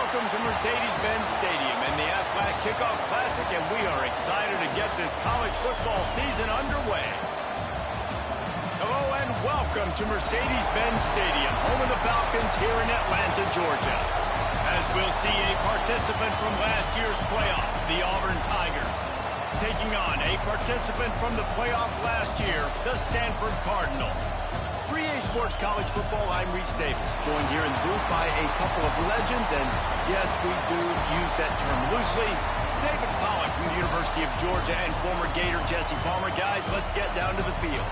welcome to Mercedes-Benz Stadium and the Aflac Kickoff Classic, and we are excited to get this college football season underway. Hello and welcome to Mercedes-Benz Stadium, home of the Falcons here in Atlanta, Georgia. As we'll see a participant from last year's playoff, the Auburn Tigers, taking on a participant from the playoff last year, the Stanford Cardinal. For EA Sports College Football, I'm Reese Davis, joined here in the booth by a couple of legends, and yes, we do use that term loosely. David Pollack from the University of Georgia and former Gator Jesse Palmer. Guys, let's get down to the field.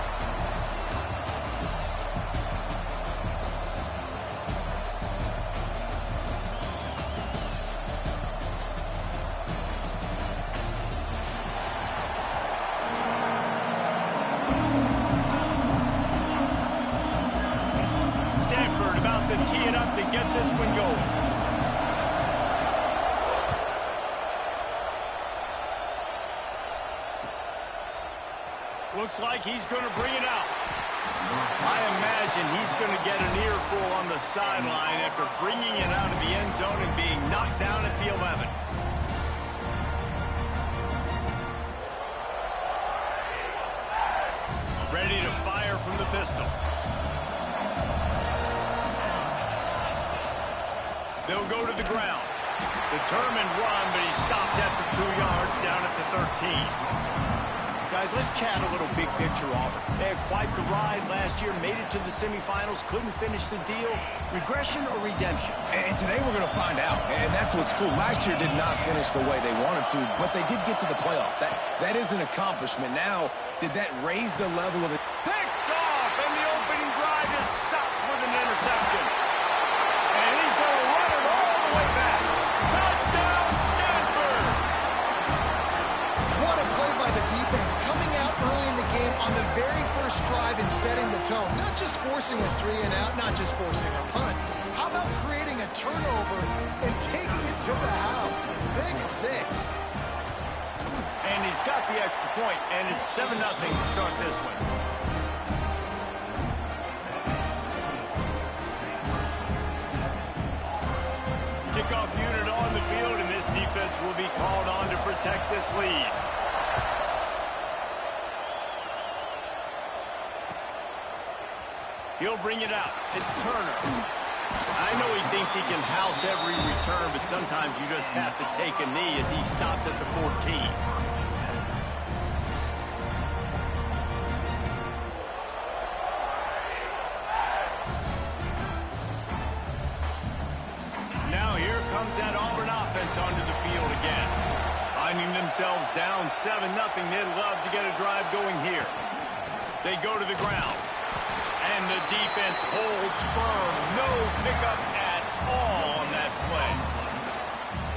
To tee it up to get this one going. Looks like he's going to bring it out. I imagine he's going to get an earful on the sideline after bringing it out of the end zone and being knocked down at the 11. Ready to fire from the pistol. They'll go to the ground. Determined run, but he stopped after 2 yards down at the 13. Guys, let's chat a little big picture Auburn. They had quite the ride last year, made it to the semifinals, couldn't finish the deal. Regression or redemption? And today we're going to find out, and that's what's cool. Last year did not finish the way they wanted to, but they did get to the playoff. That is an accomplishment. Now, did that raise the level of it? Picked off, and the opening drive is stopped with an interception. And he's going to run it all the way back. Touchdown, Stanford! What a play by the defense, coming out early in the game on the very first drive and setting the tone. Not just forcing a 3-and-out, not just forcing a punt. How about creating a turnover and taking it to the house? Big 6. And he's got the extra point, and it's 7-0 to start this one. Kickoff unit on the field, and this defense will be called on to protect this lead. He'll bring it out. It's Turner. I know he thinks he can house every return, but sometimes you just have to take a knee as he stopped at the 14. Now here comes that Auburn offense onto the field again. Finding themselves down 7-0, they'd love to get a drive going here. They go to the ground. And the defense holds firm. No pickup at all on that play.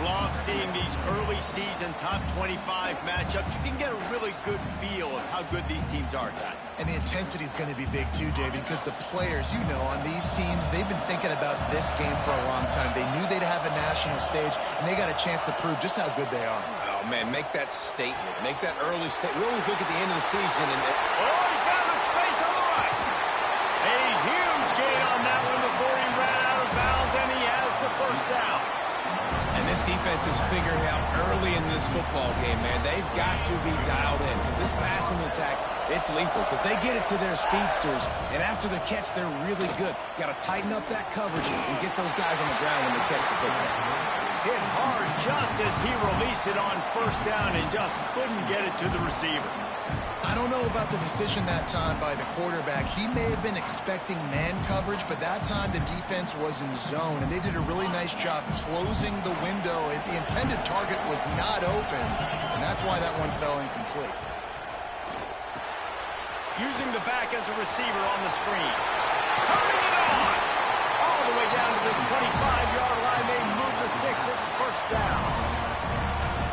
Love seeing these early season top 25 matchups. You can get a really good feel of how good these teams are, guys. And the intensity is going to be big too, David, because the players, you know, on these teams, they've been thinking about this game for a long time. They knew they'd have a national stage, and they got a chance to prove just how good they are. Oh, man, make that statement. Make that early statement. We always look at the end of the season and... Oh, he found a space on the right. A huge gain on that one before he ran out of bounds, and he has the first down. And this defense is figuring out early in this football game, man. They've got to be dialed in because this passing attack, it's lethal because they get it to their speedsters, and after the catch, they're really good. Got to tighten up that coverage and get those guys on the ground when they catch the football. Hit hard just as he released it on first down and just couldn't get it to the receiver. I don't know about the decision that time by the quarterback. He may have been expecting man coverage, but that time the defense was in zone, and they did a really nice job closing the window. The intended target was not open, and that's why that one fell incomplete. Using the back as a receiver on the screen. Turning it on! All the way down to the 25-yard line. They move the sticks. It's first down.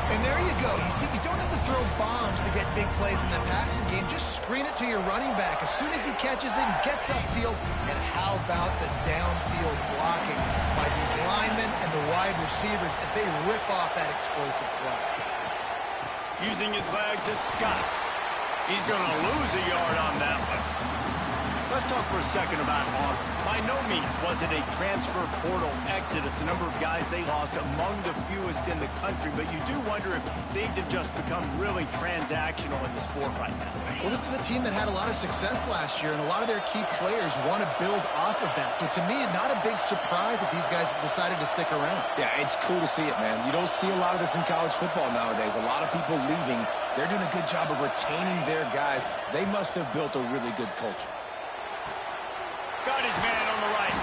And there you go. You see, you don't have to throw bombs to get big plays in the passing game. Just screen it to your running back. As soon as he catches it, he gets upfield. And how about the downfield blocking by these linemen and the wide receivers as they rip off that explosive play? Using his legs, it's Scott. He's going to lose a yard on that one. Let's talk for a second about Auburn. By no means was it a transfer portal exodus, the number of guys they lost among the fewest in the country, but you do wonder if things have just become really transactional in the sport right now. Well, this is a team that had a lot of success last year, and a lot of their key players want to build off of that. So to me, not a big surprise that these guys decided to stick around. Yeah, it's cool to see it, man. You don't see a lot of this in college football nowadays. A lot of people leaving. They're doing a good job of retaining their guys. They must have built a really good culture. Got his man on the right.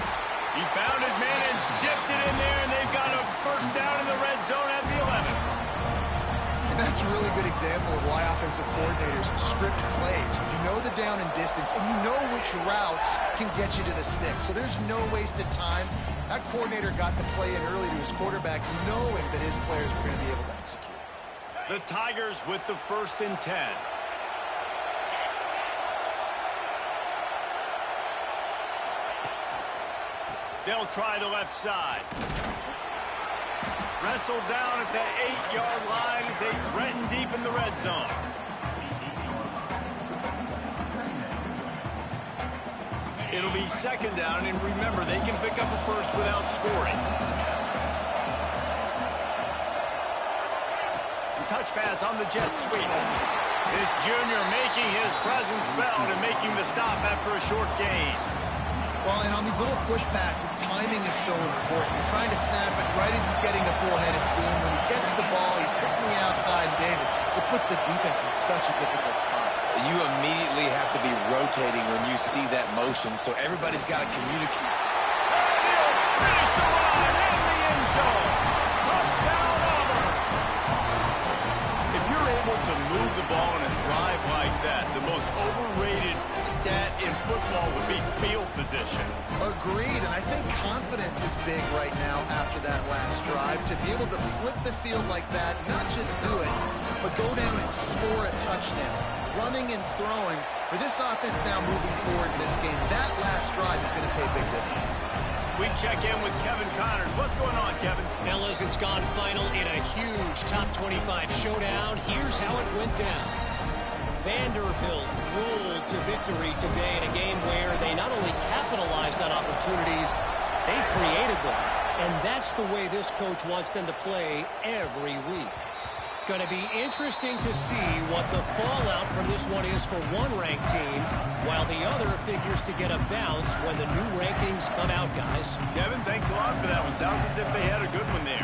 He found his man and zipped it in there, and they've got a first down in the red zone at the 11. And that's a really good example of why offensive coordinators script plays. You know the down and distance, and you know which routes can get you to the stick. So there's no wasted time. That coordinator got the play in early to his quarterback, knowing that his players were going to be able to execute. The Tigers with the 1st and 10. They'll try the left side. Wrestled down at the 8-yard line as they threaten deep in the red zone. It'll be 2nd down, and remember, they can pick up a first without scoring. Touch pass on the jet sweep. This junior making his presence felt and making the stop after a short gain. Well, and on these little push passes, timing is so important. You're trying to snap it right as he's getting a full head of steam. When he gets the ball, he's hitting the outside, David. It puts the defense in such a difficult spot. You immediately have to be rotating when you see that motion, so everybody's got to communicate. He'll finish the run in the end zone. Touchdown, Auburn. If you're able to move the ball in a drive like that, the most overrated stat in football would be field position. Agreed, and I think confidence is big right now after that last drive. To be able to flip the field like that, not just do it, but go down and score a touchdown. Running and throwing. For this offense now moving forward in this game, that last drive is going to pay big dividends. We check in with Kevin Connors. What's going on, Kevin? Fellas, it's gone final in a huge top 25 showdown. Here's how it went down. Vanderbilt rolled to victory today in a game where they not only capitalized on opportunities, they created them. And that's the way this coach wants them to play every week. Going to be interesting to see what the fallout from this one is for one ranked team, while the other figures to get a bounce when the new rankings come out, guys. Kevin, thanks a lot for that one. Sounds as if they had a good one there.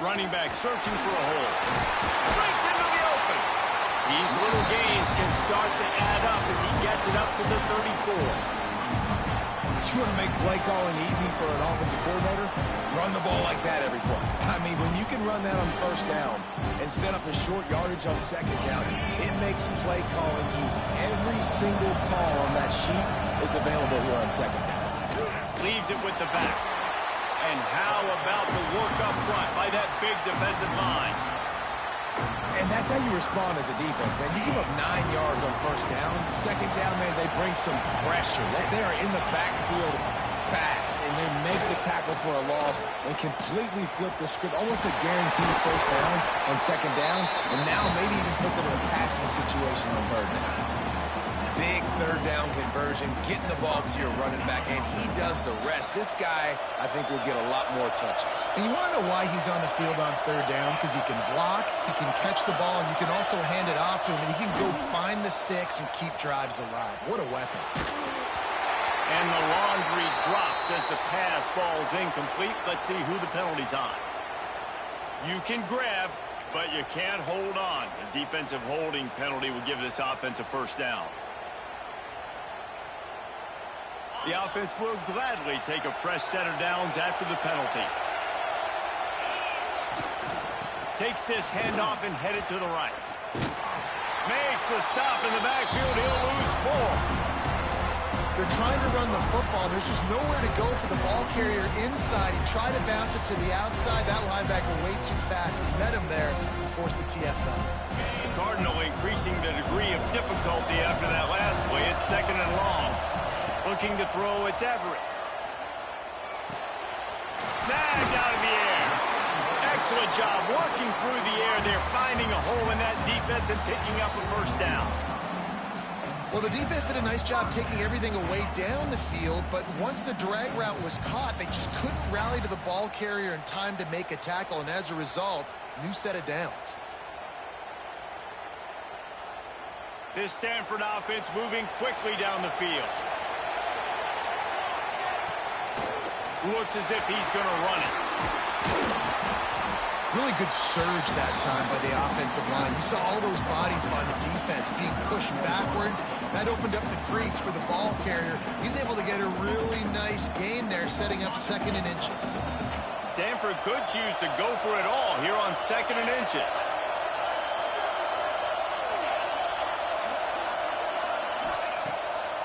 Running back searching for a hole. Breaks into the open. These little gains can start to add up as he gets it up to the 34. You want to make play calling easy for an offensive coordinator? Run the ball like that every play. I mean, when you can run that on 1st down and set up a short yardage on 2nd down, it makes play calling easy. Every single call on that sheet is available here on 2nd down. Leaves it with the back. And how about the work up front by that big defensive line? And that's how you respond as a defense, man. You give up 9 yards on 1st down. 2nd down, man, they bring some pressure. They are in the backfield fast, and they make the tackle for a loss and completely flip the script. Almost a guaranteed 1st down on 2nd down, and now maybe even put them in a passing situation on 3rd down. Big 3rd down conversion, getting the ball to your running back, and he does the rest. This guy, I think, will get a lot more touches. And you want to know why he's on the field on 3rd down? Because he can block, he can catch the ball, and you can also hand it off to him, and he can go find the sticks and keep drives alive. What a weapon. And the laundry drops as the pass falls incomplete. Let's see who the penalty's on. You can grab, but you can't hold on. A defensive holding penalty will give this offense a 1st down. The offense will gladly take a fresh set of downs after the penalty. Takes this handoff and headed to the right. Makes a stop in the backfield. He'll lose 4. They're trying to run the football. There's just nowhere to go for the ball carrier inside. He tried to bounce it to the outside. That linebacker way too fast. He met him there and forced the TFL. The Cardinal increasing the degree of difficulty after that last play. It's 2nd and long. Looking to throw, it's Everett. Snagged out of the air. Excellent job working through the air. They're finding a hole in that defense and picking up a first down. Well, the defense did a nice job taking everything away down the field, but once the drag route was caught, they just couldn't rally to the ball carrier in time to make a tackle, and as a result, new set of downs. This Stanford offense moving quickly down the field. Looks as if he's going to run it. Really good surge that time by the offensive line. You saw all those bodies by the defense being pushed backwards. That opened up the crease for the ball carrier. He's able to get a really nice gain there, setting up 2nd and inches. Stanford could choose to go for it all here on 2nd and inches.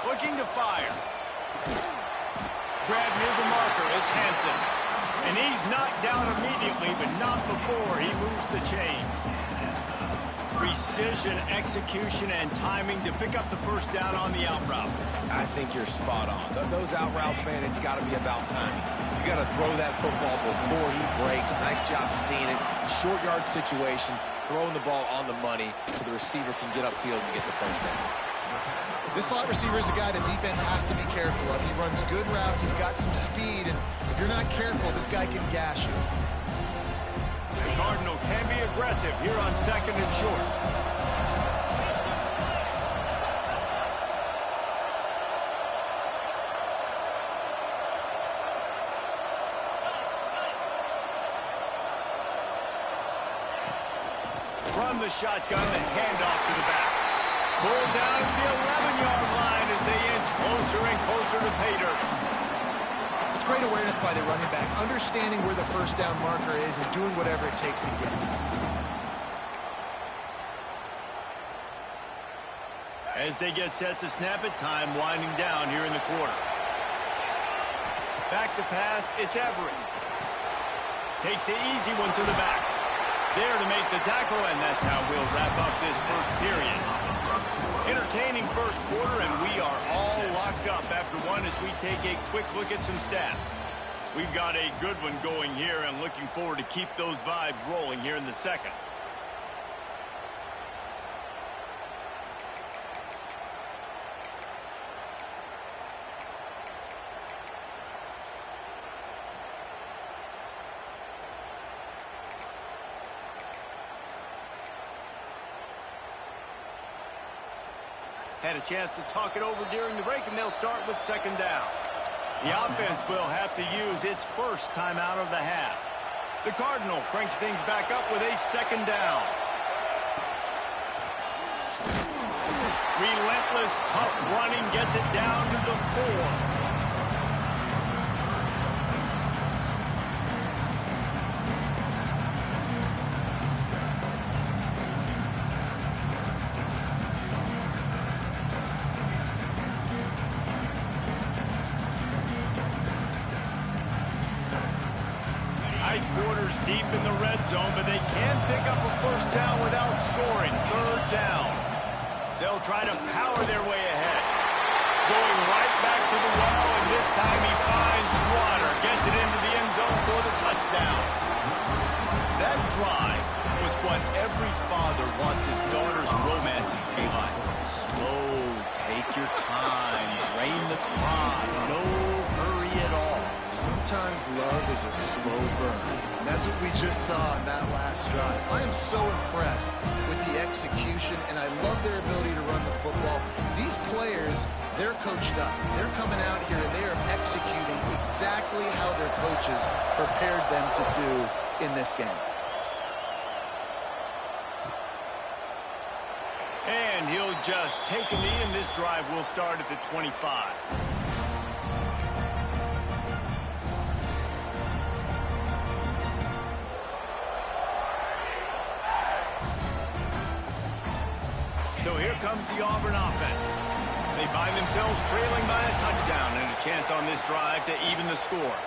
Looking to fire. Grab near the marker. It's Hampton. And he's knocked down immediately, but not before he moves the chains. Precision, execution, and timing to pick up the first down on the out route. I think you're spot on. Those out routes, man, it's got to be about timing. You got to throw that football before he breaks. Nice job seeing it. Short yard situation, throwing the ball on the money so the receiver can get upfield and get the first down. This slot receiver is a guy the defense has to be careful of. He runs good routes. He's got some speed, and if you're not careful, this guy can gash you. The Cardinal can be aggressive here on 2nd and short. From the shotgun, the handoff to the back. Pulled down at the 11-yard line as they inch closer and closer to pay dirt. It's great awareness by the running back, understanding where the first down marker is and doing whatever it takes to get it. As they get set to snap it, time winding down here in the quarter. Back to pass, it's Everett. Takes the easy one to the back. There to make the tackle, and that's how we'll wrap up this first period. Entertaining first quarter, and we are all locked up after one as we take a quick look at some stats. We've got a good one going here and looking forward to keep those vibes rolling here in the second. Had a chance to talk it over during the break, and they'll start with 2nd down. The offense will have to use its first timeout of the half. The Cardinal cranks things back up with a 2nd down. Relentless, tough running gets it down to the 4. Quarters deep in the red zone, but they can pick up a first down without scoring. 3rd down. They'll try to power their way ahead. Going right back to the well, and this time he finds water. Gets it into the end zone for the touchdown. That drive was what every father wants his daughter's romances to be like. Slow, take your time, drain the clock, no hurry at all. Sometimes love is a slow burn, and that's what we just saw in that last drive. I am so impressed with the execution, and I love their ability to run the football. These players, they're coached up. They're coming out here, and they are executing exactly how their coaches prepared them to do in this game. And he'll just take a knee, and this drive will start at the 25. So here comes the Auburn offense. They find themselves trailing by a touchdown and a chance on this drive to even the score.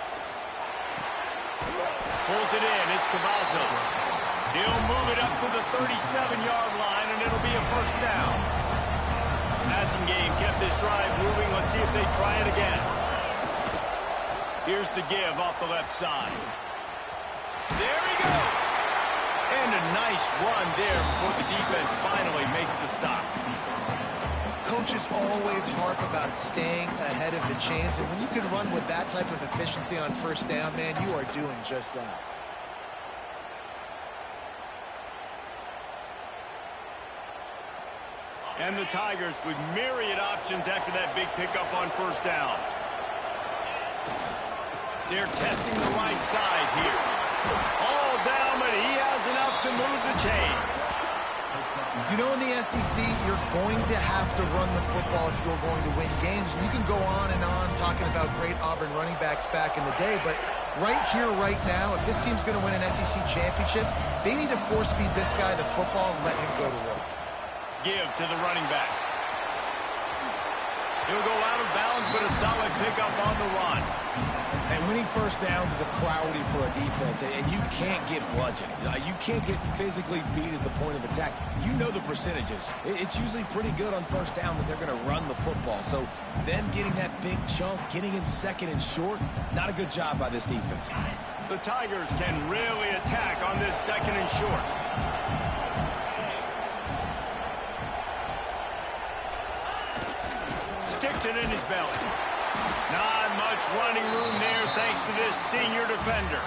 Pulls it in. It's Cavazos. He'll move it up to the 37-yard line, and it'll be a first down. Passing game kept this drive moving. Let's see if they try it again. Here's the give off the left side. There he goes. And a nice run there before the defense finally makes the stop. Coaches always harp about staying ahead of the chains, and when you can run with that type of efficiency on first down, man, you are doing just that. And the Tigers with myriad options after that big pickup on first down. They're testing the right side here. All down, but he has enough to move the chains. You know, in the SEC, you're going to have to run the football if you're going to win games. And you can go on and on talking about great Auburn running backs back in the day, but right here, right now, if this team's going to win an SEC championship, they need to force feed this guy the football and let him go to work. Give to the running back. He'll go out of bounds, but a solid pickup on the run. And winning first downs is a priority for a defense, and you can't get bludgeoned. You can't get physically beat at the point of attack. You know the percentages. It's usually pretty good on first down that they're going to run the football. So them getting that big chunk, getting in second and short, not a good job by this defense. The Tigers can really attack on this second and short. Sticks it in his belly. Not much running room there thanks to this senior defender.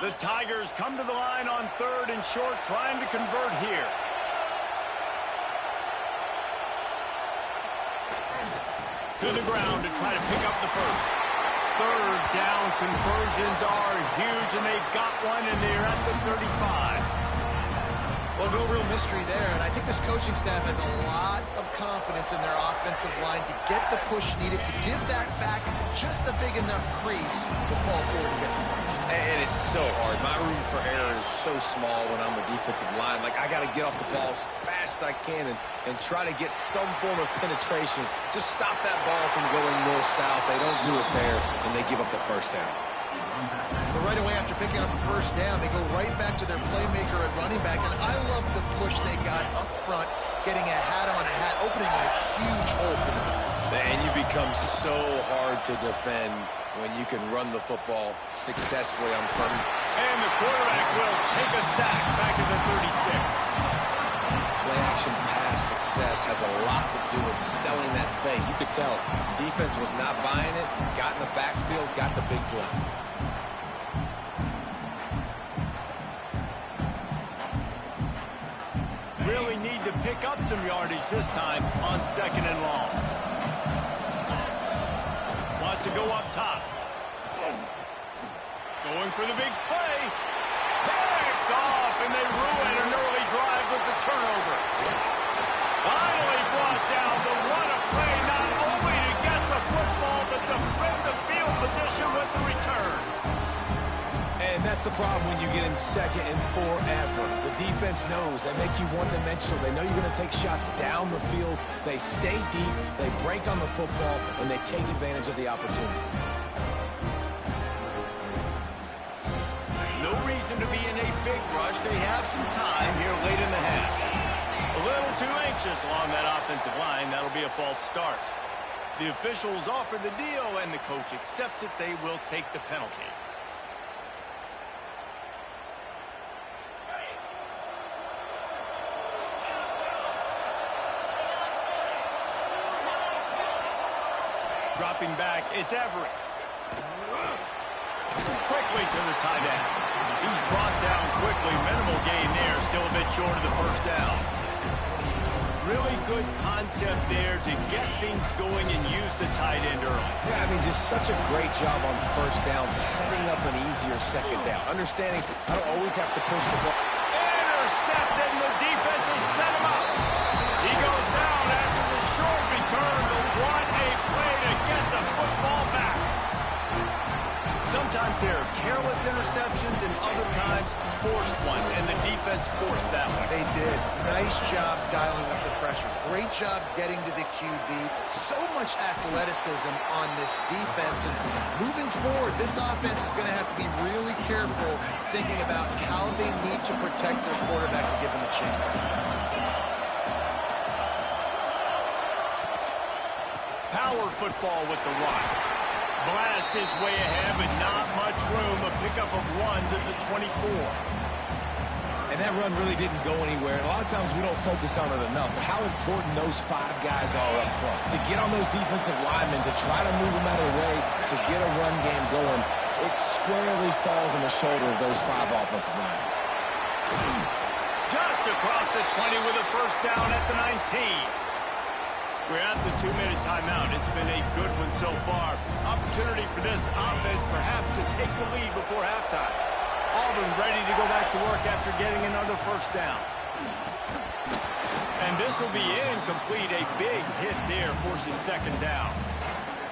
The Tigers come to the line on third and short, trying to convert here. To the ground to try to pick up the first. Third down conversions are huge, and they've got one, and they're at the 35. Well, no real mystery there, and I think this coaching staff has a lot of confidence in their offensive line to get the push needed to give that back just a big enough crease to fall forward and get the first. And it's so hard. My room for error is so small when I'm a defensive line. Like, I got to get off the ball as fast as I can and try to get some form of penetration. Just stop that ball from going north-south. They don't do it there, and they give up the first down. But right away after picking up the first down, they go right back to their playmaker at running back. And I love the push they got up front, getting a hat on a hat, opening a huge hole for them. And you become so hard to defend when you can run the football successfully on firm. And the quarterback will take a sack back at the 36. Play-action pass success has a lot to do with selling that fake. You could tell defense was not buying it, got in the backfield, got the big play. Really need to pick up some yardage this time on second and long. Wants to go up top. Going for the big play. Picked off, and they ruin an early drive with the turnover. Finally brought down, but what a play, not only to get the football, but to flip the field position with the return. And that's the problem when you get in second and forever. The defense knows. They make you one-dimensional. They know you're going to take shots down the field. They stay deep, they break on the football, and they take advantage of the opportunity. No reason to be in a big rush. They have some time here late in the half. A little too anxious along that offensive line. That'll be a false start. The officials offer the deal, and the coach accepts it. They will take the penalty. Dropping back, it's Everett. Quickly to the tight end. He's brought down quickly. Minimal gain there. Still a bit short of the first down. Really good concept there to get things going and use the tight end early. Yeah, I mean, just such a great job on first down, setting up an easier second down. Understanding I don't always have to push the ball. Intercepted, and the defense has set him up. He goes down after the short return, but what a play to get the football back. Sometimes there are careless interceptions and other times forced ones, and the defense forced that one. They did. Nice job dialing up the pressure. Great job getting to the QB. So much athleticism on this defense. And moving forward, this offense is going to have to be really careful thinking about how they need to protect their quarterback to give him a chance. Power football with the run. Blast his way ahead, but not much room. A pickup of 1 to the 24. And that run really didn't go anywhere. A lot of times we don't focus on it enough, but how important those 5 guys are up front. To get on those defensive linemen, to try to move them out of the way, to get a run game going, it squarely falls on the shoulder of those 5 offensive linemen. Just across the 20 with a first down at the 19. We're at the 2-minute timeout. It's been a good one so far. Opportunity for this offense perhaps to take the lead before halftime. Auburn ready to go back to work after getting another first down. And this will be incomplete. A big hit there forces second down.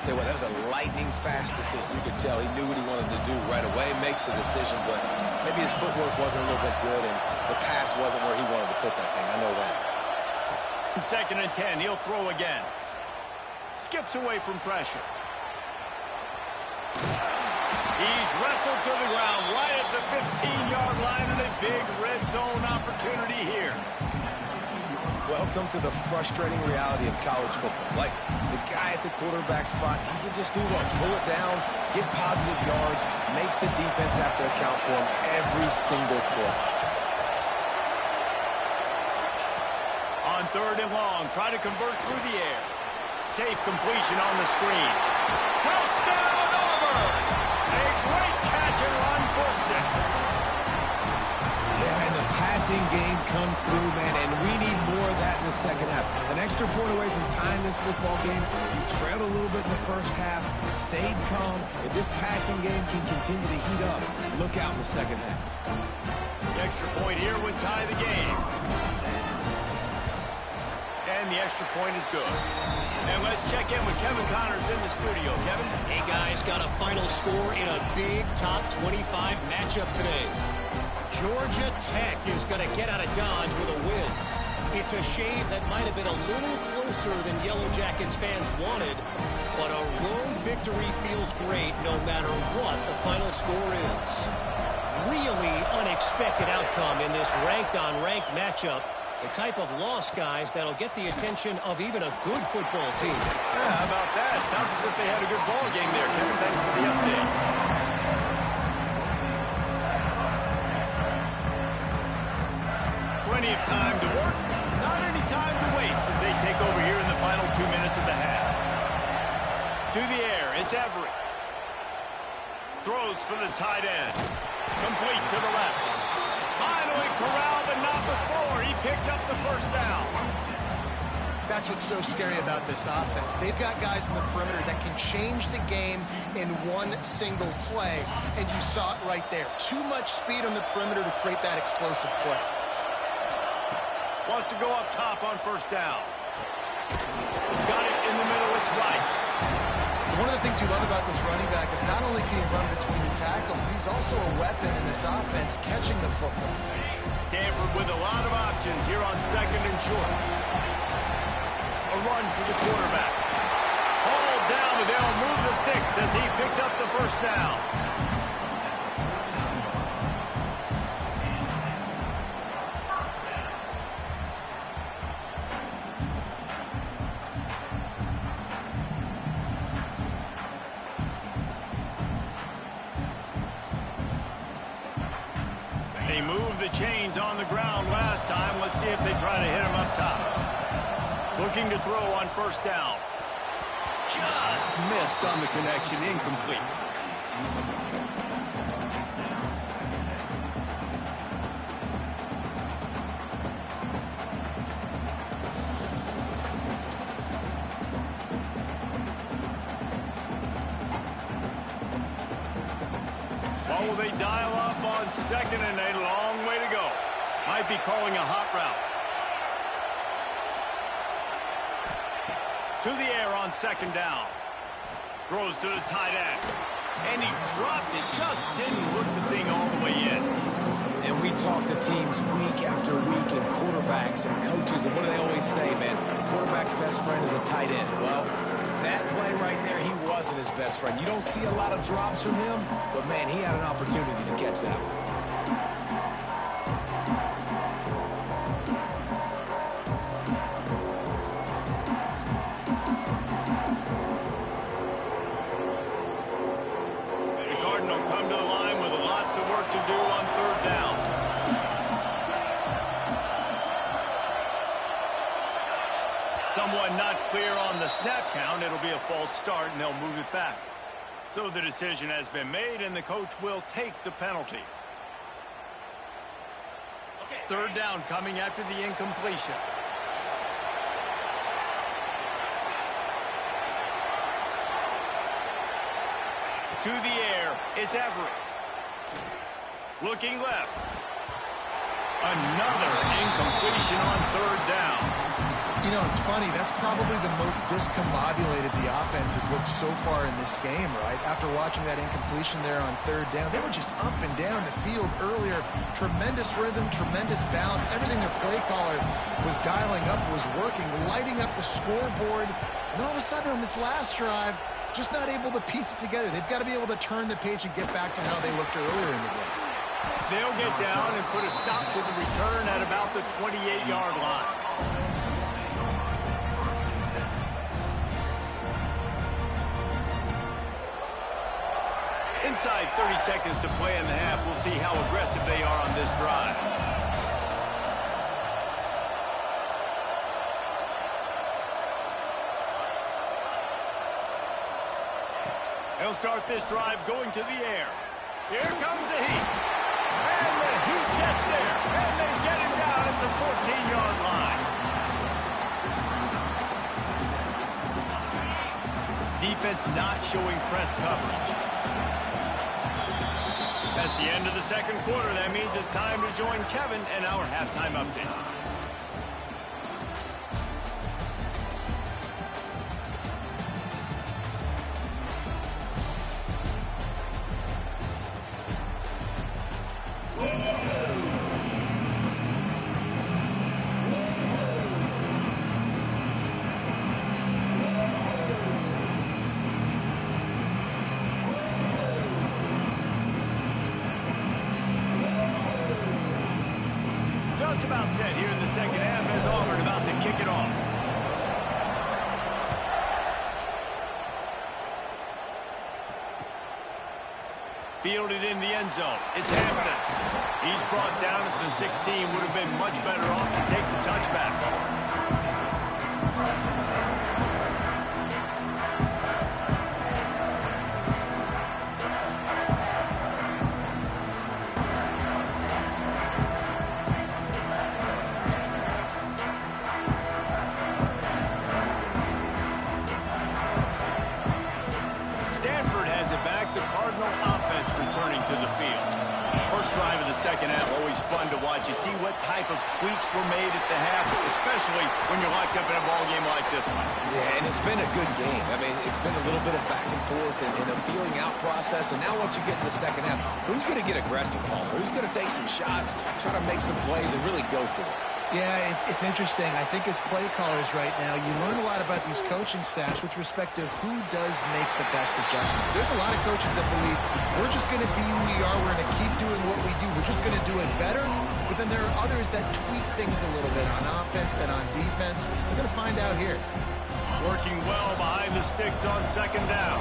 Tell you what, that was a lightning-fast decision. You could tell he knew what he wanted to do right away. Makes the decision, but maybe his footwork wasn't a little bit good, and the pass wasn't where he wanted to put that thing. I know that. 2nd and 10, he'll throw again. Skips away from pressure. He's wrestled to the ground right at the 15-yard line, and a big red zone opportunity here. Welcome to the frustrating reality of college football. Like, the guy at the quarterback spot, he can just do what? Pull it down, get positive yards, makes the defense have to account for him every single play. On 3rd and long, try to convert through the air. Safe completion on the screen. Touchdown, Auburn! A great catch and run for 6. Yeah, and the passing game comes through, man, and we need more of that in the second half. An extra point away from tying this football game. You trailed a little bit in the first half, stayed calm. If this passing game can continue to heat up, look out in the second half. The extra point here would tie the game. And the extra point is good. And let's check in with Kevin Connors in the studio. Kevin? Hey, guys, got a final score in a big top 25 matchup today. Georgia Tech is going to get out of Dodge with a win. It's a shave that might have been a little closer than Yellow Jackets fans wanted, but a road victory feels great no matter what the final score is. Really unexpected outcome in this ranked-on-ranked matchup. The type of loss, guys, that'll get the attention of even a good football team. Yeah, how about that? Sounds as if they had a good ball game there, Kevin. Thanks for the update. Plenty of time to work, not any time to waste as they take over here in the final 2 minutes of the half. To the air, it's Everett. Throws for the tight end. Complete to the left. Finally corralled, but not before. He picked up the first down. That's what's so scary about this offense. They've got guys in the perimeter that can change the game in one single play, and you saw it right there. Too much speed on the perimeter to create that explosive play. Wants to go up top on first down. Got it in the middle. It's Rice. One of the things you love about this running back is not only can he run between the tackles, but he's also a weapon in this offense catching the football. Stanford with a lot of options here on 2nd and short. A run for the quarterback. Hauled down, but they'll move the sticks as he picks up the first down. They moved the chains on the ground last time. Let's see if they try to hit him up top. Looking to throw on first down. Just missed on the connection. Incomplete. What will they dial up on 2nd and a long way to go? Might be calling a hot route. To the air on 2nd down. Throws to the tight end. And he dropped it. Just didn't look the thing all the way in. And we talk to teams week after week and quarterbacks and coaches, and what do they always say, man? Quarterback's best friend is a tight end. Well, that play right there, he wasn't his best friend. You don't see a lot of drops from him, but, man, he had an opportunity to catch that one. Someone not clear on the snap count. It'll be a false start, and they'll move it back. So the decision has been made, and the coach will take the penalty. Third down coming after the incompletion. To the air, it's Everett. Looking left. Another incompletion on third down. You know, it's funny. That's probably the most discombobulated the offense has looked so far in this game, right? After watching that incompletion there on third down, they were just up and down the field earlier. Tremendous rhythm, tremendous balance. Everything their play caller was dialing up was working, lighting up the scoreboard. And all of a sudden on this last drive, just not able to piece it together. They've got to be able to turn the page and get back to how they looked earlier in the game. They'll get down and put a stop to the return at about the 28-yard line. Inside 30 seconds to play in the half. We'll see how aggressive they are on this drive. He'll start this drive going to the air. Here comes the heat. And the heat gets there. And they get him down at the 14-yard line. Defense not showing press coverage. That's the end of the second quarter. That means it's time to join Kevin and our halftime update. Just about set here in the second half as Auburn about to kick it off. Fielded in the end zone. It's Hampton. He's brought down at the 16. Would have been much better off to take the touchback. Second half, always fun to watch. You see what type of tweaks were made at the half, especially when you're locked up in a ball game like this one. Yeah, and it's been a good game. I mean, it's been a little bit of back and forth and a feeling out process. And now once you get in the second half, who's going to get aggressive, Paul? Who's going to take some shots, try to make some plays, and really go for it? Yeah, it's interesting. I think as play callers right now, you learn a lot about these coaching staffs with respect to who does make the best adjustments. There's a lot of coaches that believe we're just going to be who we are. We're going to keep doing what we do. We're just going to do it better. But then there are others that tweak things a little bit on offense and on defense. We're going to find out here. Working well behind the sticks on second down.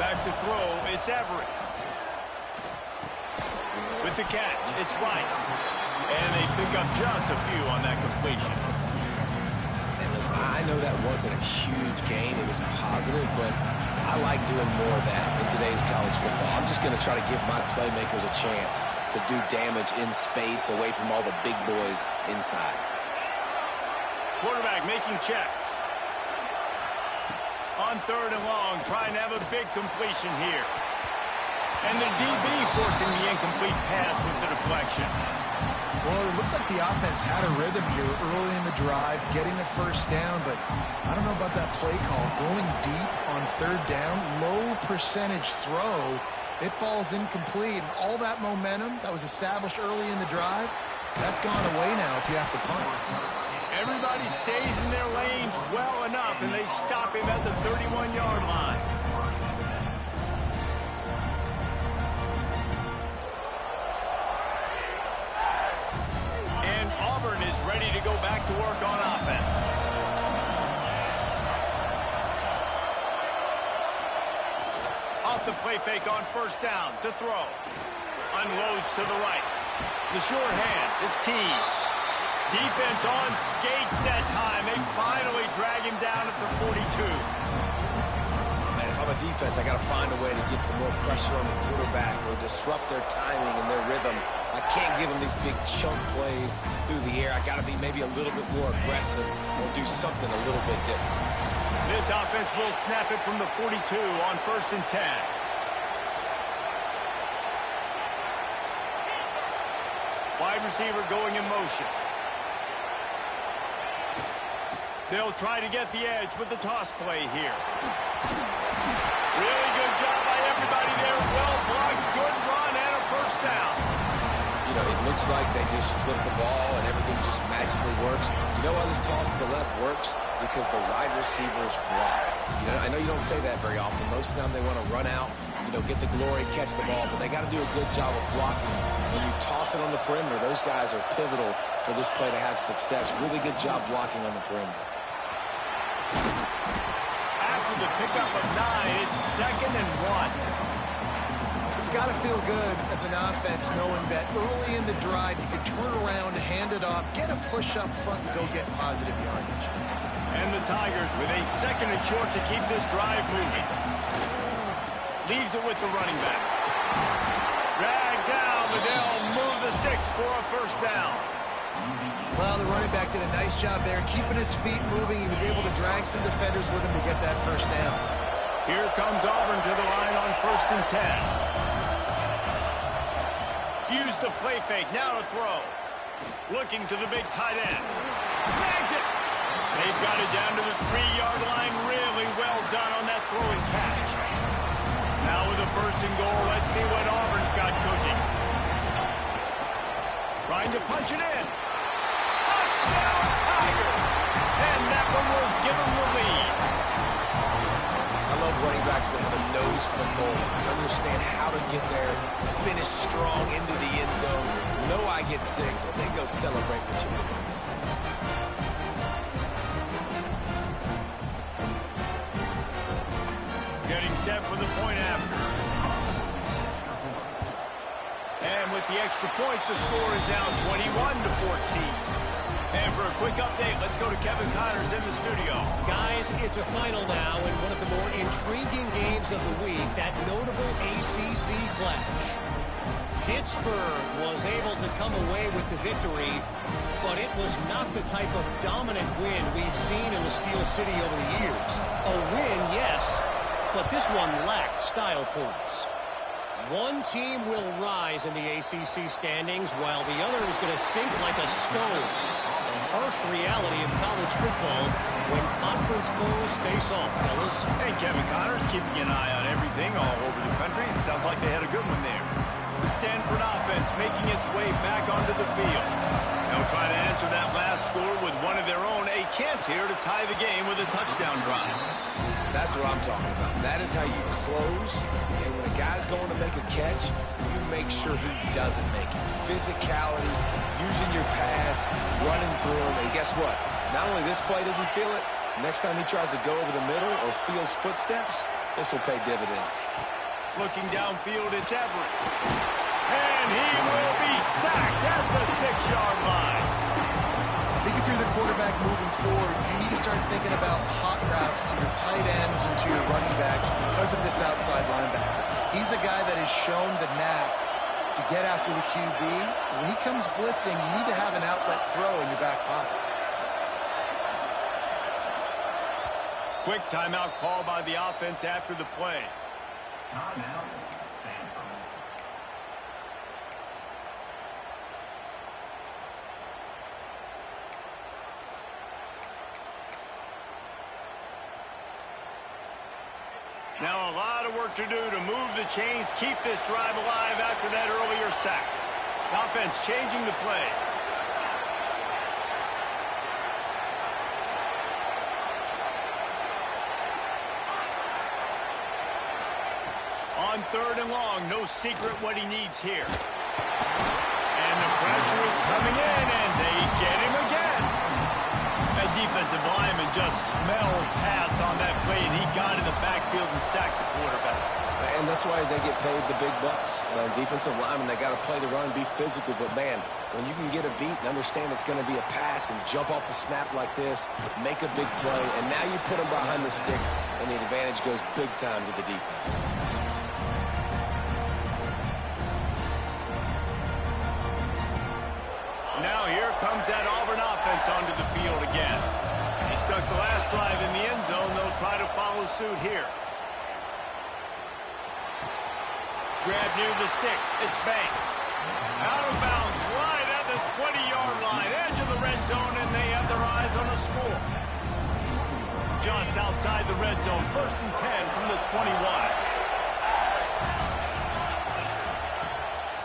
Back to throw, it's Everett. With the catch, it's Rice. And they pick up just a few on that completion. And listen, I know that wasn't a huge gain. It was positive, but I like doing more of that in today's college football. I'm just going to try to give my playmakers a chance to do damage in space away from all the big boys inside. Quarterback making checks. On third and long, trying to have a big completion here. And the DB forcing the incomplete pass with the deflection. Well, it looked like the offense had a rhythm here early in the drive, getting a first down, but I don't know about that play call. Going deep on third down, low percentage throw, it falls incomplete. And all that momentum that was established early in the drive, that's gone away now if you have to punt. Everybody stays in their lanes well enough, and they stop him at the 31-yard line. Is ready to go back to work on offense. Off the play fake on first down to throw. Unloads to the right. The short hands. It's Tees. Defense on skates that time. They finally drag him down at the 42. Man, if I'm a defense, I got to find a way to get some more pressure on the quarterback or disrupt their timing and their rhythm. I can't give them these big chunk plays through the air. I got to be maybe a little bit more aggressive or do something a little bit different. This offense will snap it from the 42 on 1st and 10. Wide receiver going in motion. They'll try to get the edge with the toss play here. Really good job by everybody there. Well blocked, good run, and a first down. You know, it looks like they just flip the ball and everything just magically works. You know why this toss to the left works? Because the wide receivers block. You know, I know you don't say that very often. Most of the time they want to run out, you know, get the glory, catch the ball, but they got to do a good job of blocking. When you toss it on the perimeter, those guys are pivotal for this play to have success. Really good job blocking on the perimeter. After the pickup of 9, it's 2nd and 1. It's got to feel good as an offense knowing that early in the drive you can turn around, hand it off, get a push up front, and go get positive yardage. And the Tigers with a 2nd and short to keep this drive moving. Leaves it with the running back. Drag down, but they'll move the sticks for a first down. Well, the running back did a nice job there, keeping his feet moving. He was able to drag some defenders with him to get that first down. Here comes Auburn to the line on 1st and 10. Use the play fake, now to throw. Looking to the big tight end. Snags it! They've got it down to the 3-yard line. Really well done on that throw and catch. Now with a 1st and goal, let's see what Auburn's got cooking. Trying to punch it in. Touchdown, Tigers! And that one will give them the lead. I love running backs that have a nose for the goal. Understand how to get there, finish strong into the end zone. Know I get 6, and then go celebrate with your boys. Getting set for the point after. And with the extra point, the score is now 21-14. And for a quick update, let's go to Kevin Connors in the studio. Guys, it's a final now in one of the more intriguing games of the week, that notable ACC clash. Pittsburgh was able to come away with the victory, but it was not the type of dominant win we've seen in the Steel City over the years. A win, yes, but this one lacked style points. One team will rise in the ACC standings, while the other is going to sink like a stone. The harsh reality of college football when conference foes face off, fellas. And Kevin Connors keeping an eye on everything all over the country. Sounds like they had a good one there. The Stanford offense making its way back onto the field. They'll try to answer that last score with one of their own. A chance here to tie the game with a touchdown drive. That's what I'm talking about. That is how you close. And when a guy's going to make a catch, you make sure he doesn't make it. Physicality, using your pads, running through them. And guess what? Not only this play does he feel it, next time he tries to go over the middle or feels footsteps, this will pay dividends. Looking downfield, it's Everett. And he will be sacked at the 6-yard line. I think if you're the quarterback moving forward, you need to start thinking about hot routes to your tight ends and to your running backs because of this outside linebacker. He's a guy that has shown the knack to get after the QB. When he comes blitzing, you need to have an outlet throw in your back pocket. Quick timeout call by the offense after the play. Now a lot of work to do to move the chains, keep this drive alive after that earlier sack. Offense changing the play. On 3rd and long, no secret what he needs here. And the pressure is coming in, and they get him again. That defensive lineman just smelled pass on that play, and he got in the backfield and sacked the quarterback. And that's why they get paid the big bucks. Defensive linemen, they got to play the run, be physical. But, man, when you can get a beat and understand it's going to be a pass and jump off the snap like this, make a big play, and now you put them behind the sticks, and the advantage goes big time to the defense. Now here comes that Auburn offense onto the field again. He stuck the last drive in the end zone. They'll try to follow suit here. Grab near the sticks. It's Banks. Out of bounds right at the 20-yard line. Edge of the red zone, and they have their eyes on a score. Just outside the red zone. 1st and 10 from the 21.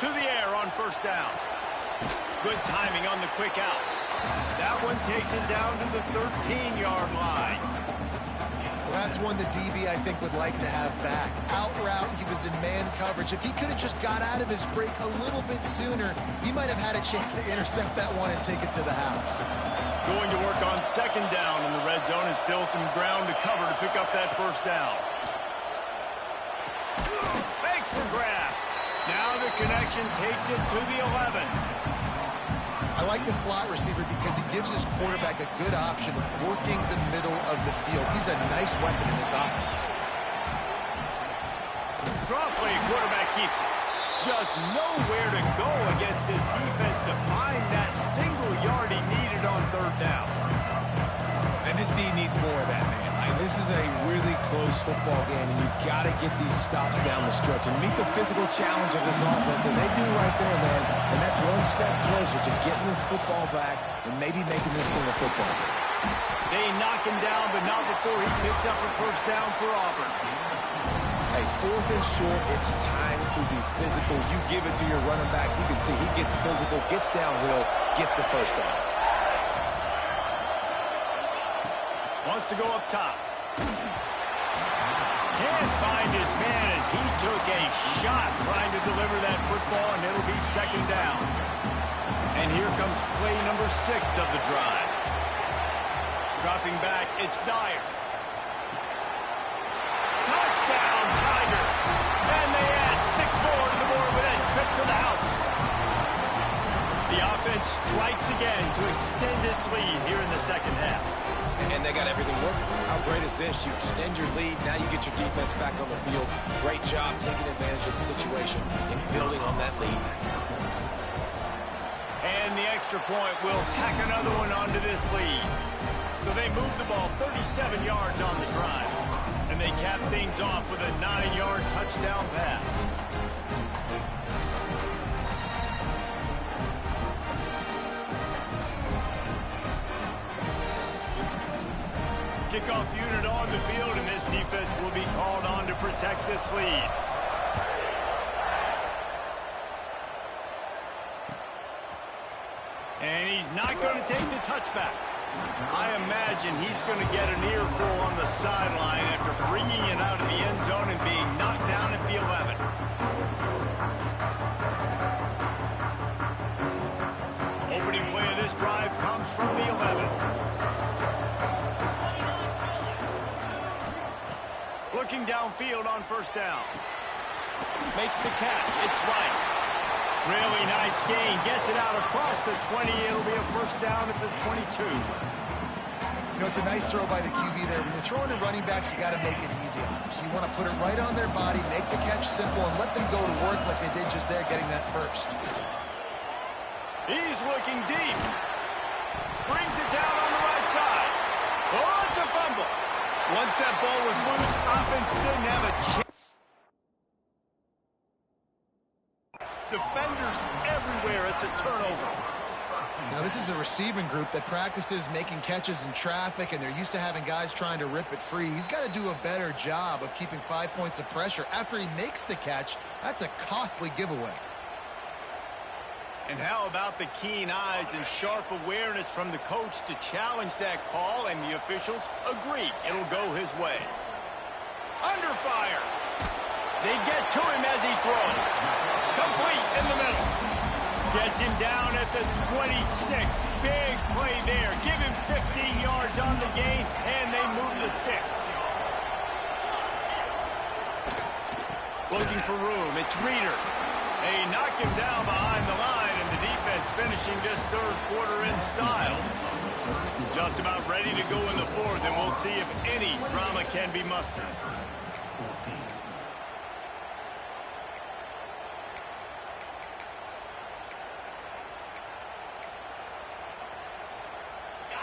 To the air on 1st down. Good timing on the quick out. That one takes it down to the 13-yard line. Well, that's one the DB, I think, would like to have back. Out route, he was in man coverage. If he could have just got out of his break a little bit sooner, he might have had a chance to intercept that one and take it to the house. Going to work on 2nd down in the red zone, and still some ground to cover to pick up that 1st down. Thanks for grab. Now the connection takes it to the 11. I like the slot receiver because he gives his quarterback a good option of working the middle of the field. He's a nice weapon in this offense. Draw play, quarterback keeps it. Just nowhere to go against this defense to find that single yard he needed on 3rd down. And this D needs more of that, man. This is a really close football game, and you've got to get these stops down the stretch and meet the physical challenge of this offense, and they do right there, man. And that's one step closer to getting this football back and maybe making this thing a football game. They knock him down, but not before he picks up a 1st down for Auburn. Hey, 4th and short, it's time to be physical. You give it to your running back. You can see he gets physical, gets downhill, gets the 1st down. Wants to go up top. Can't find his man as he took a shot trying to deliver that football, and it'll be 2nd down. And here comes play number 6 of the drive. Dropping back, it's Dyer. Touchdown, Tigers! And they add 6 more to the board with that trip to the house. The offense strikes again to extend its lead here in the 2nd half. And they got everything working. How great is this? You extend your lead. Now you get your defense back on the field. Great job taking advantage of the situation and building on that lead. And the extra point will tack another one onto this lead. So they move the ball 37 yards on the drive. And they cap things off with a 9-yard touchdown pass. Kickoff unit on the field, and this defense will be called on to protect this lead. And he's not going to take the touchback. I imagine he's going to get an earful on the sideline after bringing it out of the end zone and being knocked down at the 11. Opening play of this drive comes from the 11. Looking downfield on 1st down. Makes the catch. It's Rice. Really nice gain. Gets it out across the 20. It'll be a 1st down at the 22. You know, it's a nice throw by the QB there. When you're throwing to running backs, you got to make it easy on them. So you want to put it right on their body, make the catch simple, and let them go to work like they did just there, getting that 1st. He's looking deep. Brings it down on the right side. Oh, it's a fumble. Once that ball was loose, offense didn't have a chance. Defenders everywhere. It's a turnover. Now, this is a receiving group that practices making catches in traffic, and they're used to having guys trying to rip it free. He's got to do a better job of keeping 5 points of pressure after he makes the catch. That's a costly giveaway. And how about the keen eyes and sharp awareness from the coach to challenge that call, and the officials agree it'll go his way. Under fire. They get to him as he throws. Complete in the middle. Gets him down at the 26. Big play there. Give him 15 yards on the gain, and they move the sticks. Looking for room. It's Reeder. They knock him down behind the line, and the defense finishing this third quarter in style. Just about ready to go in the fourth, and we'll see if any drama can be mustered.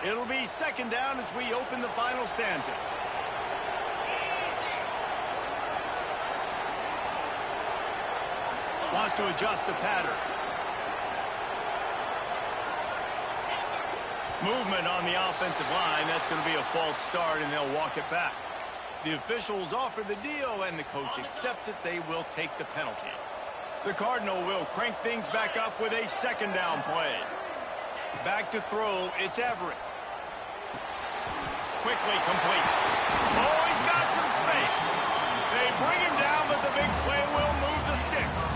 It'll be second down as we open the final stanza. Wants to adjust the pattern. Movement on the offensive line. That's going to be a false start, and they'll walk it back. The officials offer the deal, and the coach accepts it. They will take the penalty. The Cardinal will crank things back up with a second down play. Back to throw. It's Everett. Quickly complete. Oh, he's got some space. They bring him down, but the big play will move the sticks.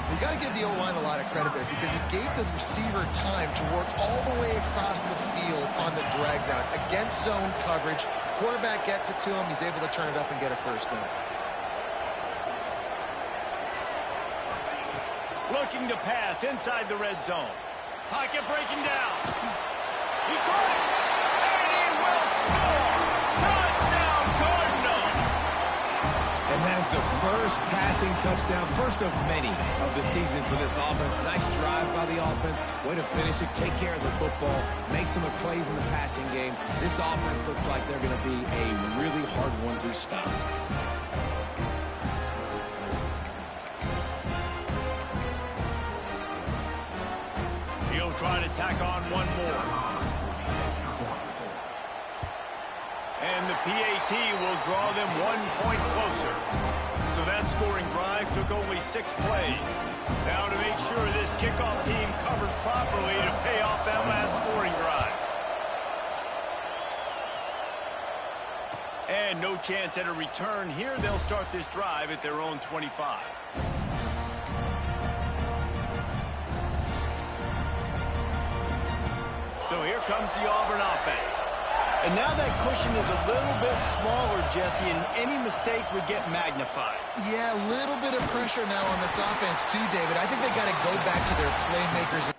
You got to give the O-line a lot of credit there because it gave the receiver time to work all the way across the field on the drag route. Against zone coverage, quarterback gets it to him. He's able to turn it up and get a first down. Looking to pass inside the red zone. Pocket breaking down. He caught it. Touchdown, Cardinal! And that is the first passing touchdown, first of many of the season for this offense. Nice drive by the offense. Way to finish it, take care of the football, make some plays in the passing game. This offense looks like they're going to be a really hard one to stop. He'll try to tack on one more. And the PAT will draw them 1 point closer. So that scoring drive took only 6 plays. Now to make sure this kickoff team covers properly to pay off that last scoring drive. And no chance at a return here. They'll start this drive at their own 25. So here comes the Auburn offense. And now that cushion is a little bit smaller, Jesse, and any mistake would get magnified. Yeah, a little bit of pressure now on this offense too, David. I think they got to go back to their playmakers.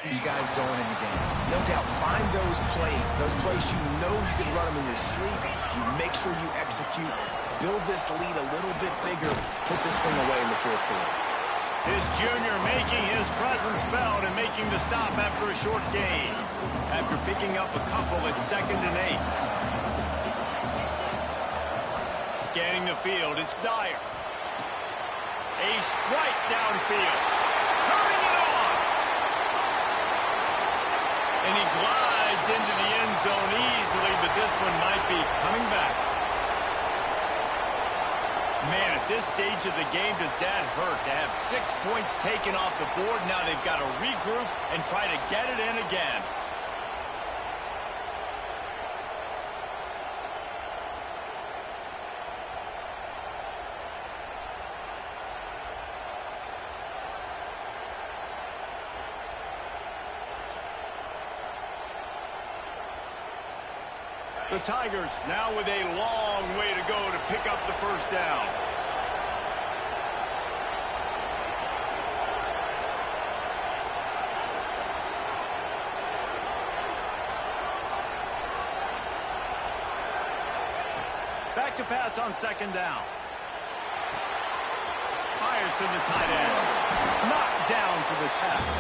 These guys going in the game. No doubt, find those plays you know you can run them in your sleep. You make sure you execute, build this lead a little bit bigger, put this thing away in the fourth quarter. His junior making his presence felt and making the stop after a short gain. After picking up a couple at 2nd and 8. Scanning the field, it's Dyer. A strike downfield. Turning it on. And he glides into the end zone easily, but this one might be coming back. Man, at this stage of the game, does that hurt to have 6 points taken off the board? Now they've got to regroup and try to get it in again. The Tigers now with a long way to go to pick up the first down. back to pass on second down. Fires to the tight end. Knocked down for the tackle.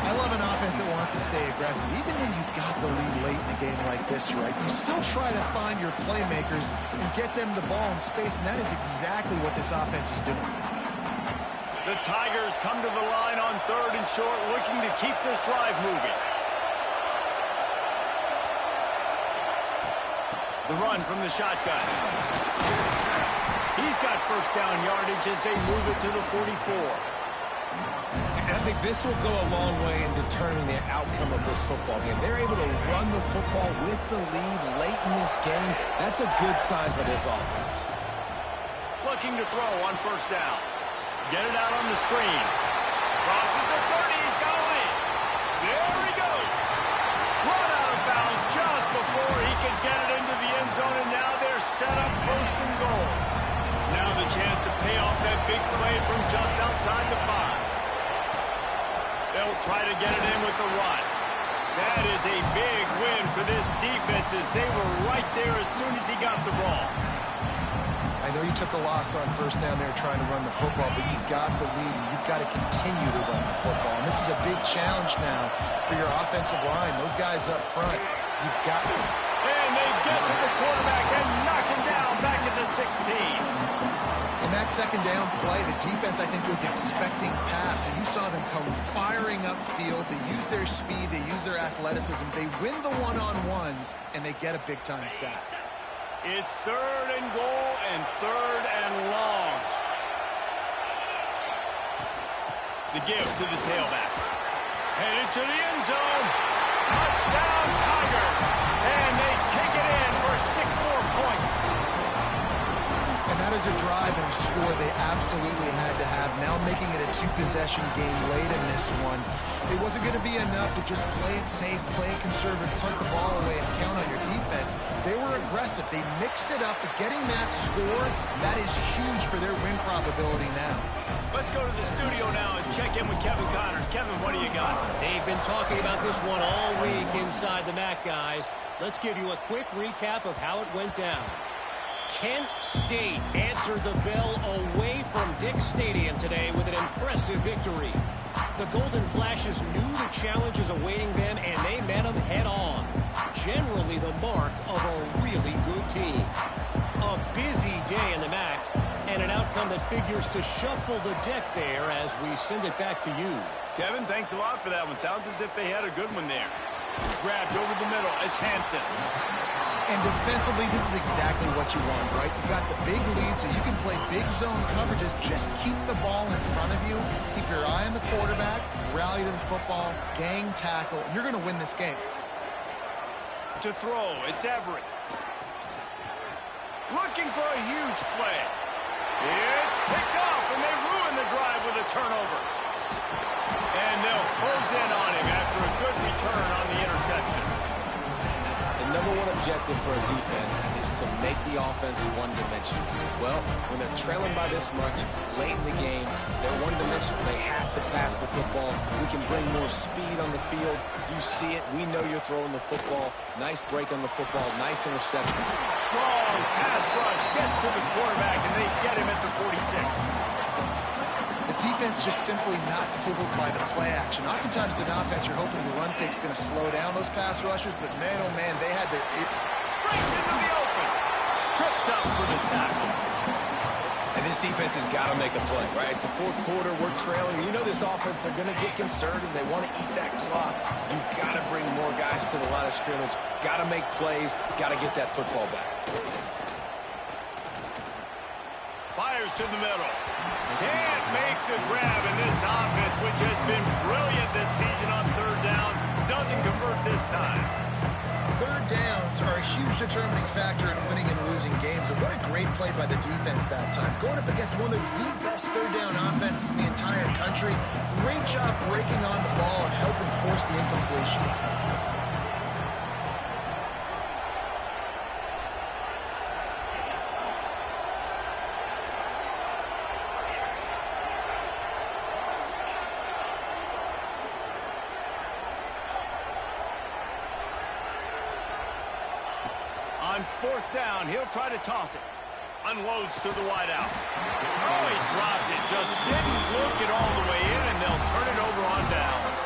I love an offense that wants to stay aggressive. Even when you've got the lead late in a game like this, right, you still try to find your playmakers and get them the ball in space, and that is exactly what this offense is doing. The Tigers come to the line on 3rd and short, looking to keep this drive moving. The run from the shotgun. He's got first down yardage as they move it to the 44. And I think this will go a long way in determining the outcome of this football game. They're able to run the football with the lead late in this game. That's a good sign for this offense. Looking to throw on first down. Get it out on the screen. Crosses the 30. He's got a lead. There he goes. Run out of bounds just before he could get it into the end zone, and now they're set up 1st and goal. Now the chance to pay off that big play from just outside the 5. They'll try to get it in with the run. That is a big win for this defense as they were right there as soon as he got the ball. I know you took a loss on first down there trying to run the football, but you've got the lead, and you've got to continue to run the football. And this is a big challenge now for your offensive line. Those guys up front, you've got to. And they get to the quarterback and knock him down back at the 16. In that second down play, the defense, I think, was expecting pass. So you saw them come firing upfield. They use their speed. They use their athleticism. They win the one-on-ones, and they get a big-time sack. It's 3rd and goal and 3rd and long. The give to the tailback. Headed to the end zone. Touchdown, Tiger. And they take it in for 6 more points. And that is a drive and a score they absolutely had to have. Now making it a 2-possession game late in this one. It wasn't going to be enough to just play it safe, play it conservative, punt the ball away, and count on your defense. They were aggressive. They mixed it up, but getting that score, that is huge for their win probability now. Let's go to the studio now and check in with Kevin Connors. Kevin, what do you got? They've been talking about this one all week inside the MAC, guys. Let's give you a quick recap of how it went down. Kent State answered the bell away from Dick's Stadium today with an impressive victory. The Golden Flashes knew the challenges awaiting them, and they met them head-on. Generally the mark of a really good team. A busy day in the MAC, and an outcome that figures to shuffle the deck there as we send it back to you. Kevin, thanks a lot for that one. Sounds as if they had a good one there. Grabbed over the middle. It's Hampton. And defensively, this is exactly what you want, right? You got the big lead, so you can play big zone coverages. Just keep the ball in front of you. Keep your eye on the quarterback. Rally to the football. Gang tackle. And you're going to win this game. To throw, it's Everett. Looking for a huge play. It's picked off, and they ruin the drive with a turnover. And they'll close in on him after a good return on the interception. The number one objective for a defense is to make the offense one-dimensional. Well, when they're trailing by this much, late in the game, they're one-dimensional. They have to pass the football. We can bring more speed on the field. You see it. We know you're throwing the football. Nice break on the football. Nice interception. Strong pass rush gets to the quarterback, and they get him at the 46. The defense just simply not fooled by the play action. Oftentimes, as an offense, you're hoping the run fake's going to slow down those pass rushers, but man, oh man, they had their... Breaks into the open. Tripped up for the tackle. And this defense has got to make a play, right? It's the 4th quarter. We're trailing. You know this offense, they're going to get conservative. They want to eat that clock. You've got to bring more guys to the line of scrimmage. Got to make plays. Got to get that football back. Fires to the middle. Can't make the grab, and this offense, which has been brilliant this season on 3rd down, doesn't convert this time. 3rd downs are a huge determining factor in winning and losing games. And what a great play by the defense that time. Going up against one of the best 3rd down offenses in the entire country. Great job breaking on the ball and helping force the incompletion. On fourth down, he'll try to toss it. Unloads to the wideout. Oh, he dropped it. Just didn't look it all the way in, and they'll turn it over on downs.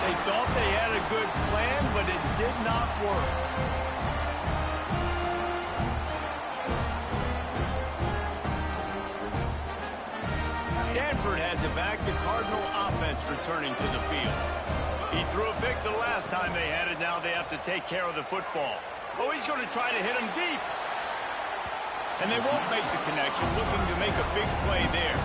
They thought they had a good plan, but it did not work. Stanford has it back. The Cardinal offense returning to the field. He threw a pick the last time they had it. Now they have to take care of the football. Oh, he's going to try to hit him deep. And they won't make the connection, looking to make a big play there.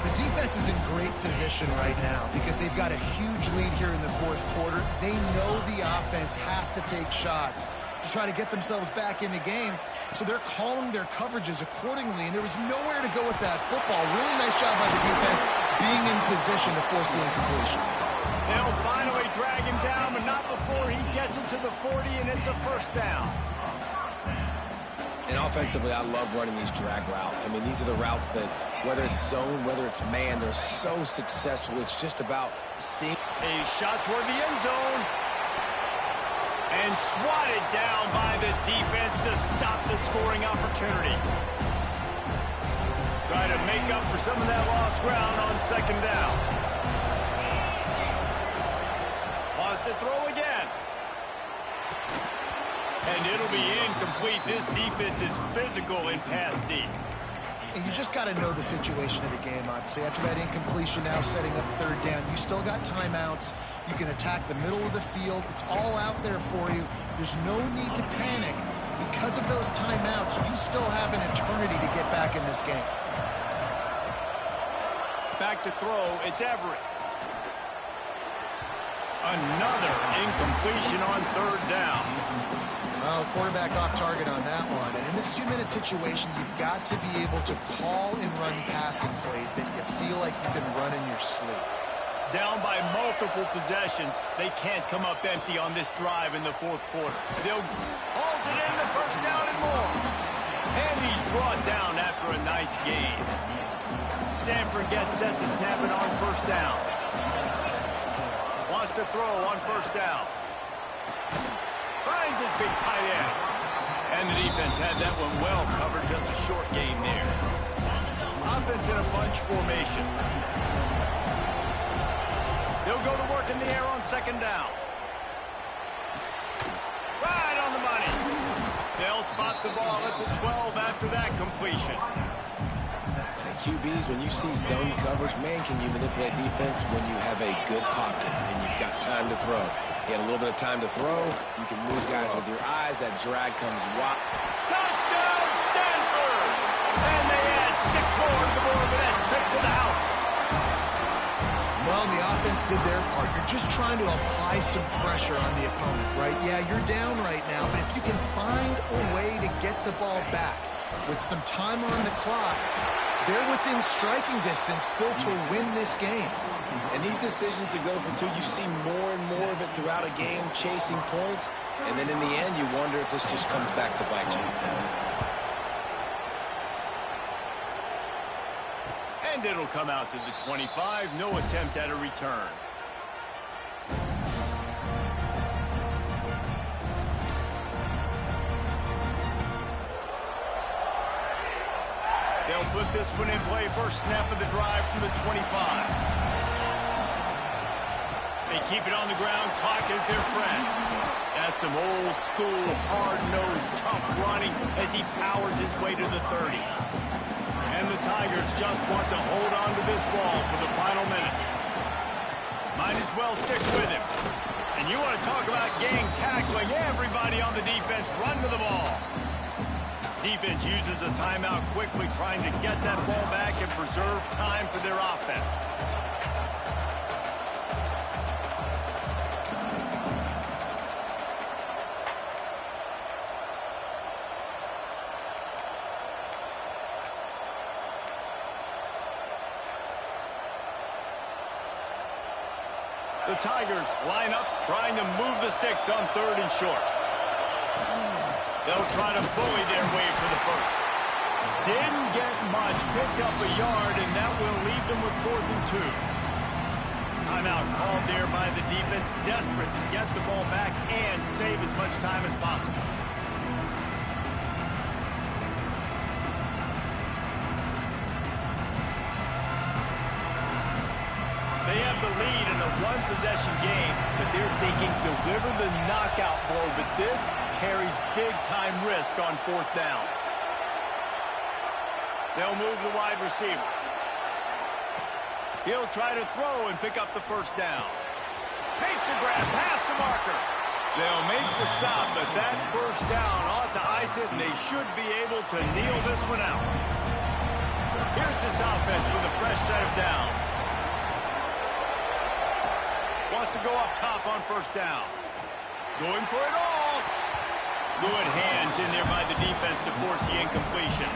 The defense is in great position right now because they've got a huge lead here in the fourth quarter. They know the offense has to take shots to try to get themselves back in the game. So they're calling their coverages accordingly, and there was nowhere to go with that football. Really nice job by the defense being in position to force the incompletion. They'll finally drag him down, but not before he gets it to the 40, and it's a first down. And offensively, I love running these drag routes. I mean, these are the routes that, whether it's zone, whether it's man, they're so successful. It's just about seeing. A shot toward the end zone. And swatted down by the defense to stop the scoring opportunity. Try to make up for some of that lost ground on second down. Wants to throw again. And it'll be incomplete. This defense is physical in pass deep. And you just got to know the situation of the game, obviously. After that incompletion, now setting up third down, you still got timeouts. You can attack the middle of the field. It's all out there for you. There's no need to panic. Because of those timeouts, you still have an eternity to get back in this game. Back to throw, it's Everett. Another incompletion on third down. Well, quarterback off target on that one. And in this 2-minute situation, you've got to be able to call and run passing plays that you feel like you can run in your sleep. Down by multiple possessions, they can't come up empty on this drive in the fourth quarter. They'll hauls it in the first down and more. And he's brought down after a nice gain. Stanford gets set to snap it on first down. Wants to throw on first down. Finds his big tight end. And the defense had that one well covered, just a short gain there. Offense in a bunch formation. They'll go to work in the air on second down. Right on the money. They'll spot the ball at the 12 after that completion. QBs, when you see zone coverage, man, can you manipulate defense when you have a good pocket and you've got time to throw. You had a little bit of time to throw. You can move guys with your eyes. That drag comes wide. Touchdown, Stanford! And they add 6 more to the board with that trip to the house. Well, the offense did their part. You're just trying to apply some pressure on the opponent, right? Yeah, you're down right now, but if you can find a way to get the ball back with some time on the clock, they're within striking distance still to win this game. And these decisions to go for 2, you see more and more of it throughout a game, chasing points. And then in the end, you wonder if this just comes back to bite you. And it'll come out to the 25. No attempt at a return. They'll put this one in play. First snap of the drive from the 25. They keep it on the ground. Clock is their friend. That's some old school, hard-nosed, tough running as he powers his way to the 30. And the Tigers just want to hold on to this ball for the final minute. Might as well stick with him. And you want to talk about gang tackling. Everybody on the defense run to the ball. Defense uses a timeout quickly, trying to get that ball back and preserve time for their offense. The Tigers line up, trying to move the sticks on third and short. They'll try to bully their way for the first. Didn't get much, picked up a yard, and that will leave them with 4th and 2. Timeout called there by the defense, desperate to get the ball back and save as much time as possible. possession game, but they're thinking deliver the knockout blow, but this carries big-time risk on fourth down. They'll move the wide receiver. He'll try to throw and pick up the first down. Makes the grab past the marker. They'll make the stop, but that first down ought to ice it, and they should be able to kneel this one out. Here's this offense with a fresh set of downs. Wants to go up top on first down. Going for it all. Good hands in there by the defense to force the incompletion.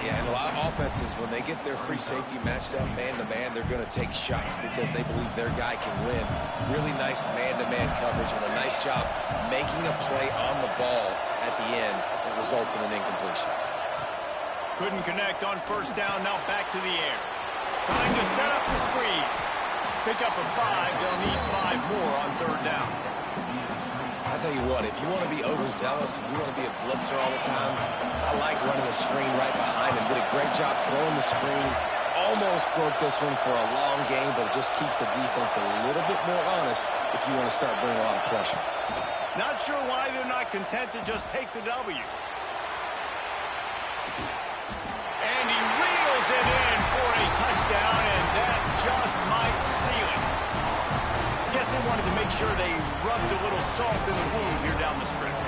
Yeah, and a lot of offenses, when they get their free safety matched up man-to-man, they're going to take shots because they believe their guy can win. Really nice man-to-man coverage and a nice job making a play on the ball at the end that results in an incompletion. Couldn't connect on first down, now back to the air. Trying to set up the screen. Pick up a 5, they'll need 5 more on third down. I'll tell you what, if you want to be overzealous and you want to be a blitzer all the time, I like running the screen right behind him. Did a great job throwing the screen. Almost broke this one for a long game, but it just keeps the defense a little bit more honest if you want to start bringing a lot of pressure. Not sure why they're not content to just take the W. And he reels it in for a touchdown, and that just might seal it. Guess they wanted to make sure they rubbed a little salt in the wound here down the stretch.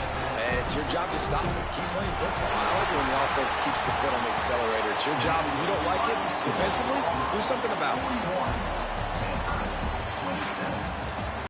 And it's your job to stop it. Keep playing football. I like it when the offense keeps the foot on the accelerator. It's your job. If you don't like it defensively, do something about it.